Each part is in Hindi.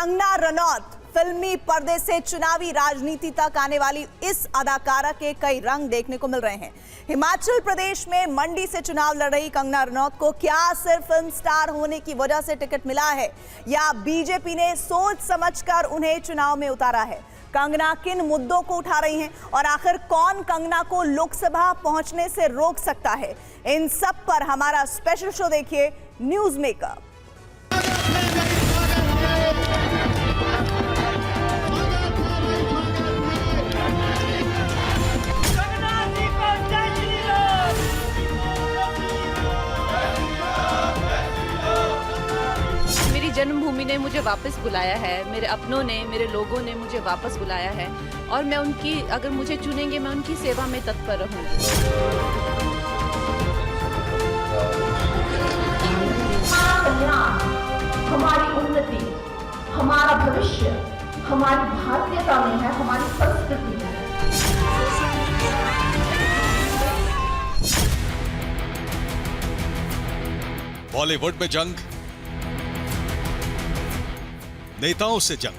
कंगना रनौत फिल्मी पर्दे से चुनावी राजनीति तक आने वाली इस अदाकारा के कई रंग देखने को मिल रहे हैं। हिमाचल प्रदेश में मंडी से चुनाव लड़ रही कंगना रनौत को क्या सिर्फ फिल्म स्टार होने की वजह से टिकट मिला है या बीजेपी ने सोच समझकर उन्हें चुनाव में उतारा है? कंगना किन मुद्दों को उठा रही हैं और आखिर कौन कंगना को लोकसभा पहुंचने से रोक सकता है? इन सब पर हमारा स्पेशल शो देखिए, न्यूज मेकअप। जन्मभूमि ने मुझे वापस बुलाया है, मेरे अपनों ने, मेरे लोगों ने मुझे वापस बुलाया है और मैं उनकी, अगर मुझे चुनेंगे, मैं उनकी सेवा में तत्पर रहूंगी। हमारी उन्नति, हमारा भविष्य, हमारी भारतीयता में है, हमारी संस्कृति में है। बॉलीवुड में जंग, नेताओं से जंग,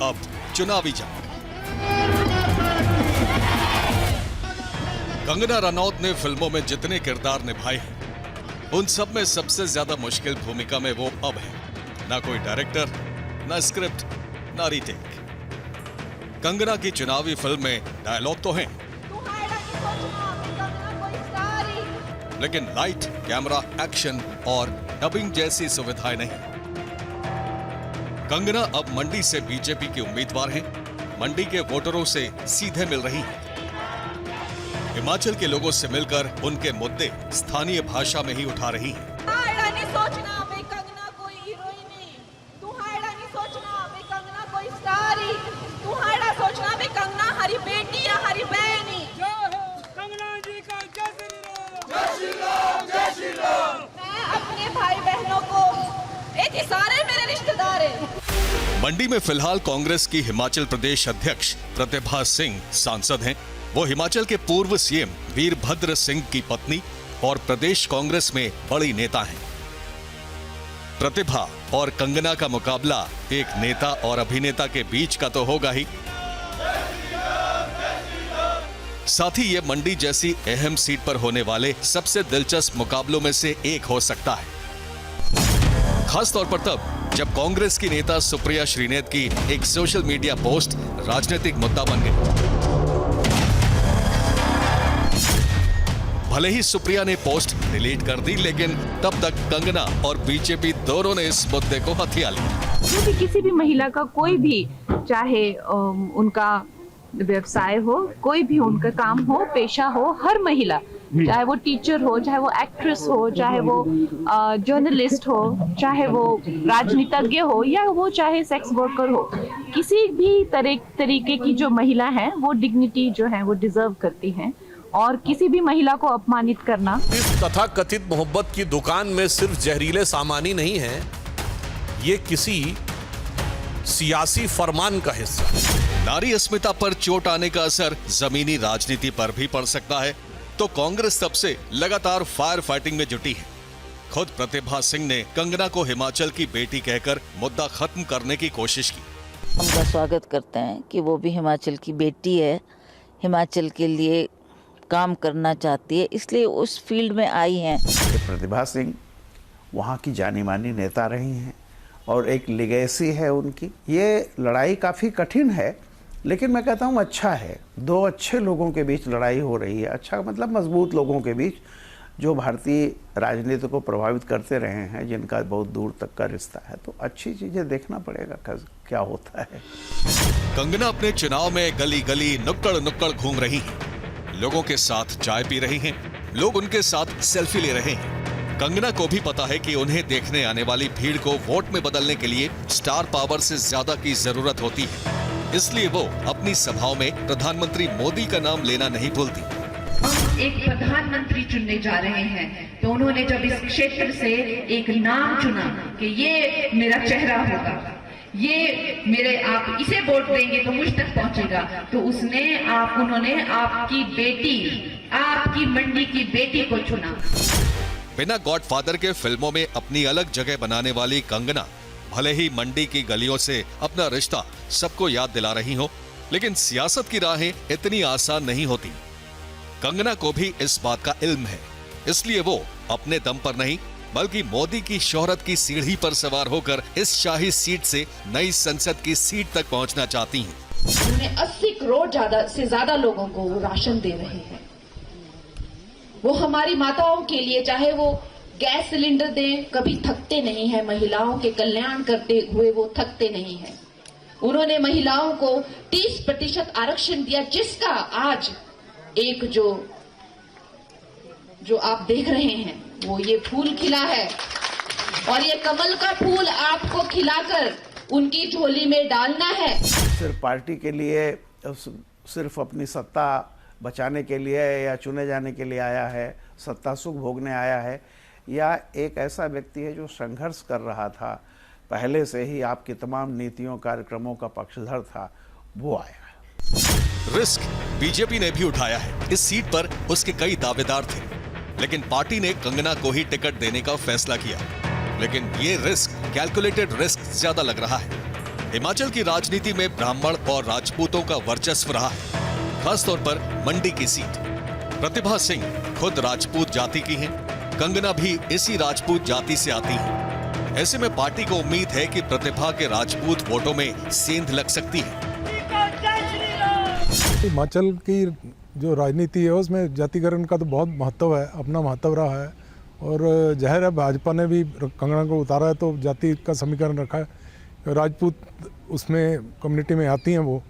अब चुनावी जंग। कंगना रनौत ने फिल्मों में जितने किरदार निभाए हैं, उन सब में सबसे ज्यादा मुश्किल भूमिका में वो अब है। ना कोई डायरेक्टर, ना स्क्रिप्ट, ना रीटेक। कंगना की चुनावी फिल्म में डायलॉग तो हैं, लेकिन लाइट, कैमरा, एक्शन और डबिंग जैसी सुविधाएं नहीं। कंगना अब मंडी से बीजेपी की उम्मीदवार हैं, मंडी के वोटरों से सीधे मिल रही हैं। हिमाचल के लोगों से मिलकर उनके मुद्दे स्थानीय भाषा में ही उठा रही हैं। सारे मेरे रिश्तेदार हैं। मंडी में फिलहाल कांग्रेस की हिमाचल प्रदेश अध्यक्ष प्रतिभा सिंह सांसद हैं। वो हिमाचल के पूर्व सीएम वीरभद्र सिंह की पत्नी और प्रदेश कांग्रेस में बड़ी नेता हैं। प्रतिभा और कंगना का मुकाबला एक नेता और अभिनेता के बीच का तो होगा ही, साथ ही ये मंडी जैसी अहम सीट पर होने वाले सबसे दिलचस्प मुकाबलों में से एक हो सकता है। खास तौर पर तब जब कांग्रेस की नेता सुप्रिया श्रीनेत की एक सोशल मीडिया पोस्ट राजनीतिक मुद्दा बन गई। भले ही सुप्रिया ने पोस्ट डिलीट कर दी, लेकिन तब तक कंगना और बीजेपी दोनों ने इस मुद्दे को हथिया लिया। क्योंकि किसी भी महिला का कोई भी, चाहे उनका व्यवसाय हो, कोई भी उनका काम हो, पेशा हो, हर महिला, चाहे वो टीचर हो, चाहे वो एक्ट्रेस हो, चाहे वो जर्नलिस्ट हो, चाहे वो राजनीतिज्ञ हो, या वो चाहे सेक्स वर्कर हो, किसी भी तरीके की जो महिला है वो डिग्निटी जो है वो डिजर्व करती हैं। और किसी भी महिला को अपमानित करना, इस तथाकथित मोहब्बत की दुकान में सिर्फ जहरीले सामान ही नहीं है, ये किसी सियासी फरमान का हिस्सा है। नारी अस्मिता पर चोट आने का असर जमीनी राजनीति पर भी पड़ सकता है, तो कांग्रेस तब से लगातार फायर फाइटिंग में जुटी है। खुद प्रतिभा सिंह ने कंगना को हिमाचल की बेटी कहकर मुद्दा खत्म करने की कोशिश की। उनका स्वागत करते हैं कि वो भी हिमाचल की बेटी है, हिमाचल के लिए काम करना चाहती है, इसलिए उस फील्ड में आई हैं। प्रतिभा सिंह वहाँ की जानी मानी नेता रही हैं और एक लिगेसी है उनकी। ये लड़ाई काफ़ी कठिन है, लेकिन मैं कहता हूँ अच्छा है। दो अच्छे लोगों के बीच लड़ाई हो रही है, अच्छा मतलब मजबूत लोगों के बीच, जो भारतीय राजनीति को प्रभावित करते रहे हैं, जिनका बहुत दूर तक का रिश्ता है। तो अच्छी चीजें देखना पड़ेगा क्या होता है। कंगना अपने चुनाव में गली गली, नुक्कड़ नुक्कड़ घूम रही हैं, लोगों के साथ चाय पी रही हैं, लोग उनके साथ सेल्फी ले रहे हैं। कंगना को भी पता है कि उन्हें देखने आने वाली भीड़ को वोट में बदलने के लिए स्टार पावर से ज्यादा की जरूरत होती है, इसलिए वो अपनी सभाओं में प्रधानमंत्री मोदी का नाम लेना नहीं भूलती। हम एक प्रधानमंत्री चुनने जा रहे हैं, तो उन्होंने जब इस क्षेत्र से एक नाम चुना कि ये मेरा चेहरा होगा, ये मेरे, आप इसे वोट देंगे तो मुझ तक पहुंचेगा, तो उन्होंने आपकी बेटी, आपकी मंडी की बेटी को चुना। बिना गॉडफादर के फिल्मों में अपनी अलग जगह बनाने वाली कंगना भले ही मंडी की गलियों से अपना रिश्ता सबको याद दिला रही हो, लेकिन सियासत की राहें इतनी आसान नहीं होती। कंगना को भी इस बात का इल्म है, इसलिए वो अपने दम पर नहीं बल्कि मोदी की शोहरत की सीढ़ी पर सवार होकर इस शाही सीट से नई संसद की सीट तक पहुंचना चाहती हैं। उन्हें 80 करोड़ से ज्यादा लोगों को वो राशन दे रहे हैं। वो हमारी माताओं के लिए चाहे वो गैस सिलेंडर दें, कभी थकते नहीं है। महिलाओं के कल्याण करते हुए वो थकते नहीं है। उन्होंने महिलाओं को 30% आरक्षण दिया, जिसका आज एक जो आप देख रहे हैं वो ये फूल खिला है, और ये कमल का फूल आपको खिलाकर उनकी झोली में डालना है। सिर्फ पार्टी के लिए, सिर्फ अपनी सत्ता बचाने के लिए या चुने जाने के लिए आया है, सत्ता सुख भोगने आया है, या एक ऐसा व्यक्ति है जो संघर्ष कर रहा था, पहले से ही आपकी तमाम नीतियों कार्यक्रमों का पक्षधर था, वो आया है। रिस्क बीजेपी ने भी उठाया है। इस सीट पर उसके कई दावेदार थे, लेकिन पार्टी ने कंगना को ही टिकट देने का फैसला किया। लेकिन ये रिस्क कैलकुलेटेड रिस्क ज्यादा लग रहा है। हिमाचल की राजनीति में ब्राह्मण और राजपूतों का वर्चस्व रहा है, खासतौर पर मंडी की सीट। प्रतिभा सिंह खुद राजपूत जाति की हैं, कंगना भी इसी राजपूत जाति से आती हैं। ऐसे में पार्टी को उम्मीद है कि प्रतिभा के राजपूत वोटों में सेंध लग सकती है। हिमाचल की जो राजनीति है उसमें जातिकरण का तो बहुत महत्व है, अपना महत्व रहा है, और जाहिर है भाजपा ने भी कंगना को उतारा है तो जाति का समीकरण रखा है। राजपूत उसमें कम्युनिटी में आती हैं वो,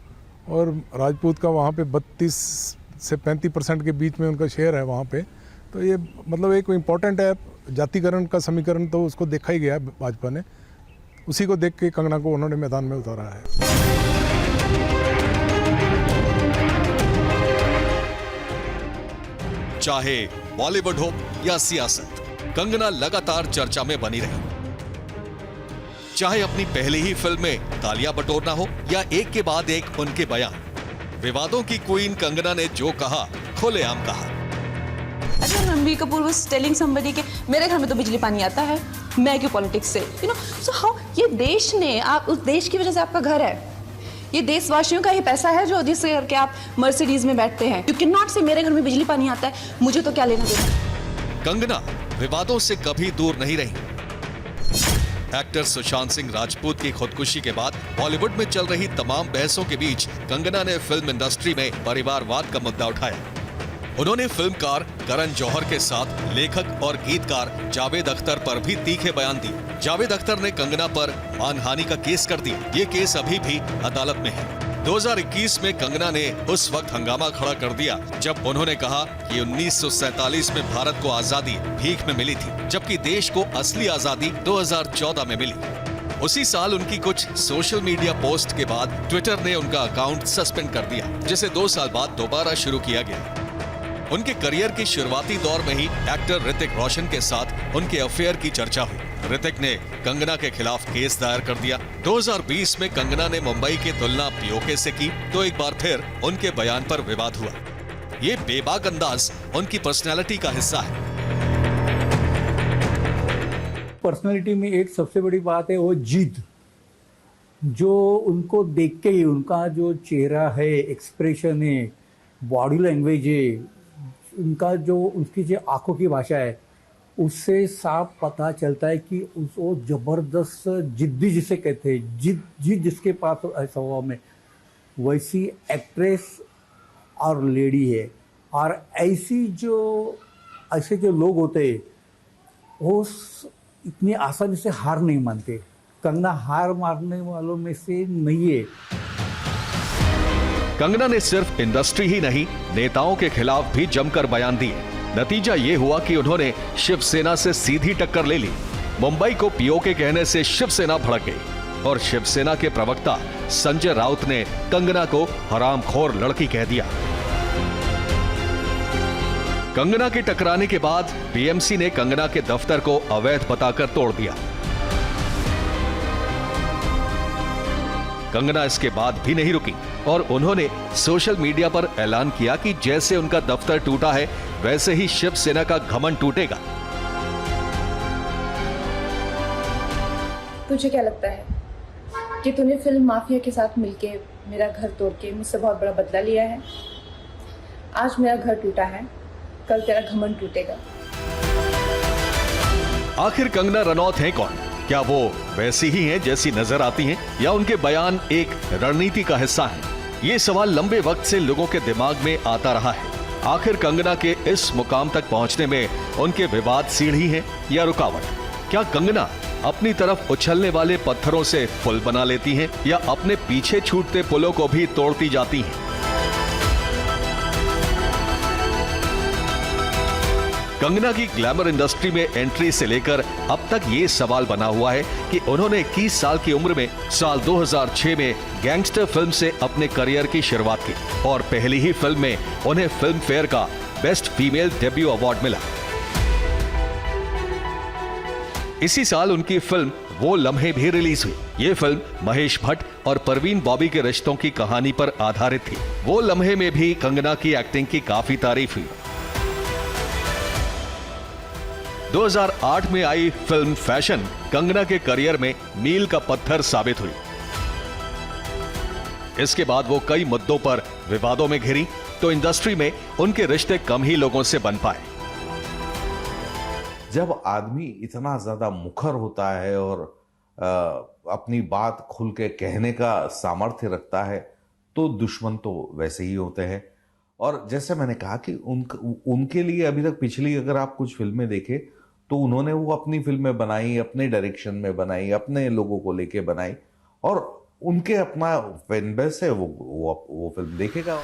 और राजपूत का वहाँ पे 32 से 35% के बीच में उनका शेयर है वहाँ पे, तो ये मतलब एक इम्पॉर्टेंट है। जातिकरण का समीकरण तो उसको देखा ही गया भाजपा ने, उसी को देख के कंगना को उन्होंने मैदान में उतारा है। चाहे बॉलीवुड हो या सियासत, कंगना लगातार चर्चा में बनी रही। चाहे अपनी पहली ही फिल्म में तालियां बटोरना हो या एक के बाद एक उनके बयान, विवादों की क्वीन कंगना ने जो कहा खुलेआम कहा। अच्छा, Ranbir Kapoor was telling somebody के मेरे घर में तो बिजली पानी आता है, मैं क्यों पॉलिटिक्स से, सो हाउ, ये देश ने, आप उस देश की वजह से आपका घर है, ये देशवासियों का ही पैसा है जो जिससे करके आप मर्सिडीज में बैठते हैं। यू कैन नॉट से मेरे घर में बिजली पानी आता है, मुझे तो क्या लेना देना। कंगना विवादों से कभी दूर नहीं रही। एक्टर सुशांत सिंह राजपूत की खुदकुशी के बाद बॉलीवुड में चल रही तमाम बहसों के बीच कंगना ने फिल्म इंडस्ट्री में परिवारवाद का मुद्दा उठाया। उन्होंने फिल्मकार करण जौहर के साथ लेखक और गीतकार जावेद अख्तर पर भी तीखे बयान दिए। जावेद अख्तर ने कंगना पर मानहानि का केस कर दिया। ये केस अभी भी अदालत में है। 2021 में कंगना ने उस वक्त हंगामा खड़ा कर दिया जब उन्होंने कहा कि 1947 में भारत को आजादी भीख में मिली थी, जबकि देश को असली आजादी 2014 में मिली। उसी साल उनकी कुछ सोशल मीडिया पोस्ट के बाद ट्विटर ने उनका अकाउंट सस्पेंड कर दिया, जिसे 2 साल बाद दोबारा शुरू किया गया। उनके करियर के शुरुआती दौर में ही एक्टर ऋतिक रोशन के साथ उनके अफेयर की चर्चा हुई। ऋतिक ने कंगना के खिलाफ केस दायर कर दिया। 2020 में कंगना ने मुंबई की तुलना पीओके से की तो एक बार फिर उनके बयान पर विवाद हुआ। ये बेबाक अंदाज उनकी पर्सनैलिटी का हिस्सा है। पर्सनैलिटी में एक सबसे बड़ी बात है वो जिद, जो उनको देख के ही उनका जो चेहरा है, एक्सप्रेशन है, बॉडी लैंग्वेज है, उनका जो उनकी जो आंखों की भाषा है, उससे साफ पता चलता है कि वो जबरदस्त जिद्दी जिसे कहते हैं, जिद जिसके पास ऐसा हुआ में, वैसी एक्ट्रेस और लेडी है। और ऐसे जो लोग होते हैं वो इतनी आसानी से हार नहीं मानते। कंगना हार मारने वालों में से नहीं है। कंगना ने सिर्फ इंडस्ट्री ही नहीं, नेताओं के खिलाफ भी जमकर बयान दिए। नतीजा ये हुआ कि उन्होंने शिवसेना से सीधी टक्कर ले ली। मुंबई को पीओके कहने से शिवसेना भड़क गई और शिवसेना के प्रवक्ता संजय राउत ने कंगना को हरामखोर लड़की कह दिया। कंगना के टकराने के बाद बीएमसी ने कंगना के दफ्तर को अवैध बताकर तोड़ दिया। कंगना इसके बाद भी नहीं रुकी और उन्होंने सोशल मीडिया पर ऐलान किया कि जैसे उनका दफ्तर टूटा है वैसे ही शिवसेना का घमंड टूटेगा। तुझे क्या लगता है कि तूने फिल्म माफिया के साथ मिलके मेरा घर तोड़ के मुझसे बहुत बड़ा बदला लिया है? आज मेरा घर टूटा है, कल तेरा घमंड टूटेगा। आखिर कंगना रनौत हैं कौन? क्या वो वैसी ही हैं जैसी नजर आती हैं, या उनके बयान एक रणनीति का हिस्सा हैं? ये सवाल लंबे वक्त से लोगों के दिमाग में आता रहा है। आखिर कंगना के इस मुकाम तक पहुंचने में उनके विवाद सीढ़ी हैं या रुकावट? क्या कंगना अपनी तरफ उछलने वाले पत्थरों से पुल बना लेती हैं, या अपने पीछे छूटते पुलों को भी तोड़ती जाती हैं? कंगना की ग्लैमर इंडस्ट्री में एंट्री से लेकर अब तक ये सवाल बना हुआ है कि उन्होंने 21 साल की उम्र में साल 2006 में गैंगस्टर फिल्म से अपने करियर की शुरुआत की, और पहली ही फिल्म में उन्हें फिल्म फेयर का बेस्ट फीमेल डेब्यू अवार्ड मिला। इसी साल उनकी फिल्म वो लम्हे भी रिलीज हुई। ये फिल्म महेश भट्ट और परवीन बॉबी के रिश्तों की कहानी पर आधारित थी। वो लम्हे में भी कंगना की एक्टिंग की काफी तारीफ हुई। 2008 में आई फिल्म फैशन कंगना के करियर में मील का पत्थर साबित हुई। इसके बाद वो कई मुद्दों पर विवादों में घिरी, तो इंडस्ट्री में उनके रिश्ते कम ही लोगों से बन पाए। जब आदमी इतना ज्यादा मुखर होता है और अपनी बात खुल के कहने का सामर्थ्य रखता है, तो दुश्मन तो वैसे ही होते हैं। और जैसे मैंने कहा कि उनके लिए अभी तक पिछली अगर आप कुछ फिल्में देखें तो उन्होंने वो अपनी फिल्में बनाई, अपने डायरेक्शन में बनाई, अपने लोगों को लेके बनाई, और उनके अपना फैन बेस है, वो फिल्म देखेगा।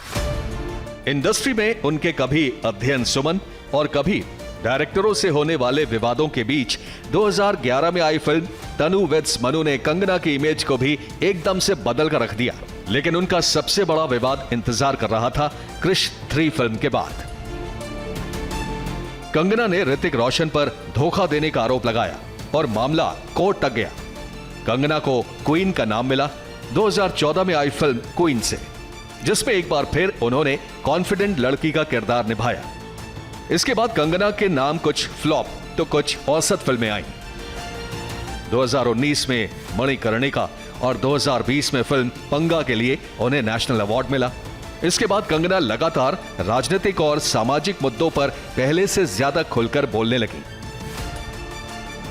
इंडस्ट्री में उनके कभी अध्ययन सुमन और कभी डायरेक्टरों से होने वाले विवादों के बीच 2011 में आई फिल्म तनु विद्स मनु ने कंगना की इमेज को भी एकदम से बदल कर रख दिया। लेकिन उनका सबसे बड़ा विवाद इंतजार कर रहा था क्रिश 3 फिल्म के बाद। कंगना ने ऋतिक रोशन पर धोखा देने का आरोप लगाया और मामला कोर्ट तक गया। कंगना को क्वीन का नाम मिला 2014 में आई फिल्म क्वीन से, जिसमें एक बार फिर उन्होंने कॉन्फिडेंट लड़की का किरदार निभाया। इसके बाद कंगना के नाम कुछ फ्लॉप तो कुछ औसत फिल्में आईं। 2019 में मणिकर्णिका और 2020 में फिल्म पंगा के लिए उन्हें नेशनल अवार्ड मिला। इसके बाद कंगना लगातार राजनीतिक और सामाजिक मुद्दों पर पहले से ज्यादा खुलकर बोलने लगी।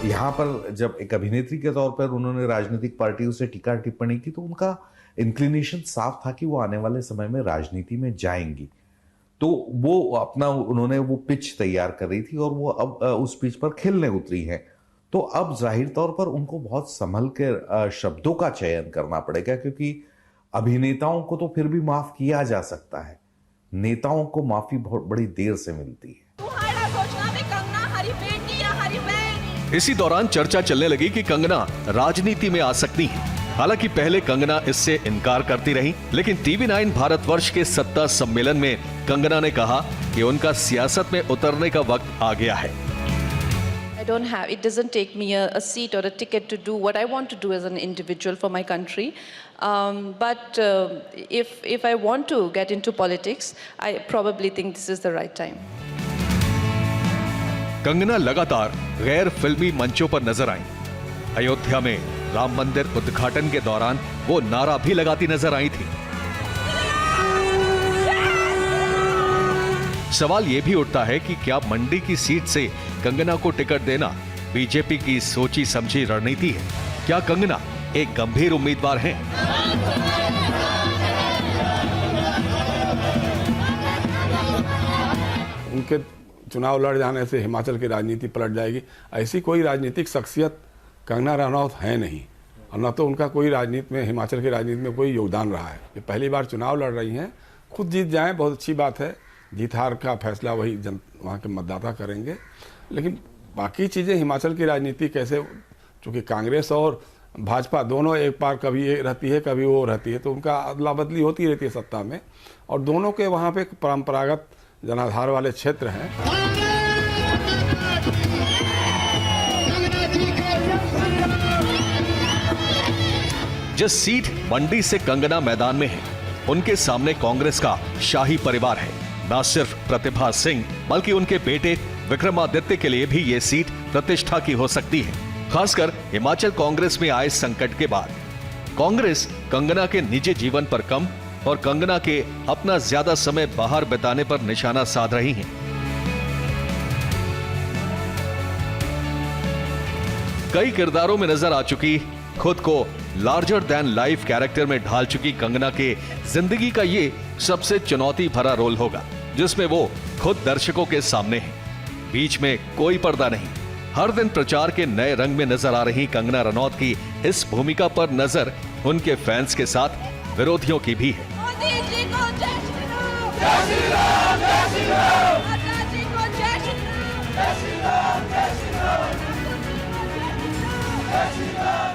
यहाँ पर जब एक अभिनेत्री के तौर पर उन्होंने राजनीतिक पार्टियों से टीका टिप्पणी की, तो उनका इंक्लिनेशन साफ था कि वो आने वाले समय में राजनीति में जाएंगी। तो वो अपना उन्होंने वो पिच तैयार कर रही थी और वो अब उस पिच पर खेलने उतरी हैं। तो अब जाहिर तौर पर उनको बहुत संभल के शब्दों का चयन करना पड़ेगा, क्योंकि अभिनेताओं को तो फिर भी माफ किया जा सकता है, नेताओं को माफी बहुत बड़ी देर से मिलती है। इसी दौरान चर्चा चलने लगी कि कंगना राजनीति में आ सकती है। हालांकि पहले कंगना इससे इनकार करती रही, लेकिन TV9 भारतवर्ष के सत्ता सम्मेलन में कंगना ने कहा कि उनका सियासत में उतरने का वक्त आ गया है। It doesn't take me a seat or a ticket to do what I want to do as an individual for my country. But if I want to get into politics, I probably think this is the right time. Kangana लगातार गैर फिल्मी मंचों पर नजर आई। अयोध्या में राम मंदिर उद्घाटन के दौरान वो नारा भी लगाती नजर आई थी। सवाल ये भी उठता है कि क्या मंडी की सीट से कंगना को टिकट देना बीजेपी की सोची समझी रणनीति है? क्या कंगना एक गंभीर उम्मीदवार हैं? उनके चुनाव लड़ जाने से हिमाचल की राजनीति पलट जाएगी, ऐसी कोई राजनीतिक शख्सियत कंगना रनौत है नहीं, और न तो उनका कोई राजनीति में, हिमाचल की राजनीति में कोई योगदान रहा है। ये पहली बार चुनाव लड़ रही हैं, खुद जीत जाएं बहुत अच्छी बात है, जीत हार का फैसला वही वहाँ के मतदाता करेंगे। लेकिन बाकी चीज़ें हिमाचल की राजनीति कैसे, चूँकि कांग्रेस और भाजपा दोनों एक बार कभी ये रहती है कभी वो रहती है, तो उनका अदला बदली होती रहती है सत्ता में, और दोनों के वहाँ पे परंपरागत जनाधार वाले क्षेत्र हैं। जिस सीट मंडी से कंगना मैदान में है, उनके सामने कांग्रेस का शाही परिवार है। न सिर्फ प्रतिभा सिंह बल्कि उनके बेटे विक्रमादित्य के लिए भी ये सीट प्रतिष्ठा की हो सकती है। खासकर हिमाचल कांग्रेस में आए संकट के बाद कांग्रेस कंगना के निजी जीवन पर कम और कंगना के अपना ज्यादा समय बाहर बिताने पर निशाना साध रही है। कई किरदारों में नजर आ चुकी, खुद को लार्जर देन लाइफ कैरेक्टर में ढाल चुकी कंगना के जिंदगी का ये सबसे चुनौती भरा रोल होगा, जिसमें वो खुद दर्शकों के सामने है। बीच में कोई पर्दा नहीं। हर दिन प्रचार के नए रंग में नजर आ रही कंगना रनौत की इस भूमिका पर नजर उनके फैंस के साथ विरोधियों की भी है। मोदी जी को जय श्री राम, जय श्री राम, जय श्री राम, माता जी को जय श्री राम, जय श्री राम, जय श्री राम, जय श्री राम।